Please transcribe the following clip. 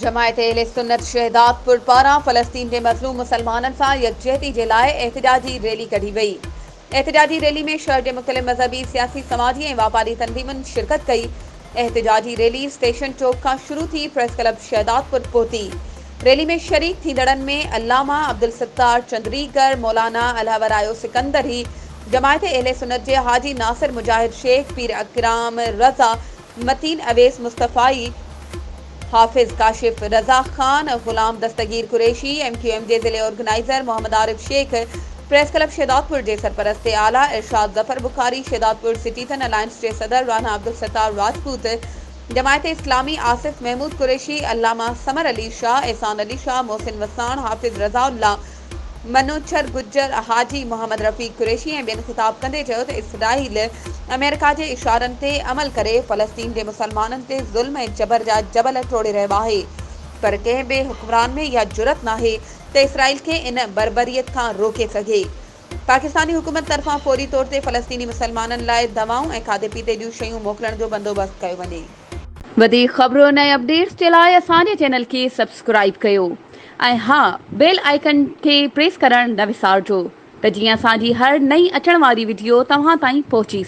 जमायत अहले सुन्नत शहदादपुर पारां फ़लस्तीन के मज़लूम मुसलमाननि सां यकजहती जे लाइ एहतजाजी रैली कढी वई। एहतजाजी रैली में शहर के मुख़्तलिफ़ मज़हबी, सियासी, समाजी ऐं वापारी तंज़ीमुनि शिरकत कई। एहतजाजी रैली स्टेशन चौक खां शुरू थी प्रेस क्लब शहदादपुर पहुती। रैली में शरीक थींदड़नि में अल्लामा अब्दुल सत्तार चंद्रीगर, मौलाना अलहवरायो सिकंदरी, जमायत अहले सुन्नत जे हाजी नासिर मुजाहिद शेख, पीर अकराम रज़ा, मतीन अवेस मुस्तफ़ाई, हाफिज काशिफ रजा खान, गुलाम दस्तगीर कुरैशी, MQM के ज़िले organiser Mohammad Arif Shaikh, press club Shahdadpur के सरपरस्त आला इरशाद ज़फर बुखारी, शहदादपुर सिटीज़न अलायंस के सदर राना अब्दुल सत्तार राजपूत, जमायत इस्लामी आसिफ महमूद कुरैशी, अल्लामा समर अली शाह, एहसान अली शाह, मोहसिन वसाण, हाफिज रज़ाउल्ला, मनोचर गुज्जर, हाजी मोहम्मद रफ़ीक कुरैशी ऐं ॿियनि ख़िताब कंदे चयो त इसराइल अमेरिका के इशारनि ते अमल करे फ़लस्तीन के मुसलमाननि ते ज़ुल्म ऐं जबर जा जबल तोड़े रहियो आहे, पर कंहिं बि हुक्मरान में इहा जुरत नाहे त इसराइल खे इन बर्बरियत खां रोके सघे। पाकिस्तानी हुकूमत तरफ़ां फौरी तौर ते फ़लस्तीनी मुसलमाननि लाइ दवाऊं ऐं खाधे पीते जूं शयूं मोकिलण जो बंदोबस्त कयो वञे। वधीक ख़बरूं ऐं अपडेट्स जे लाइ असांजे चैनल खे सब्सक्राइब कयो ऐं हा, बेल आइकन खे प्रेस करणु न विसारिजो त जीअं असांजी हर नई अचण वारी वीडियो तव्हां ताईं पहुची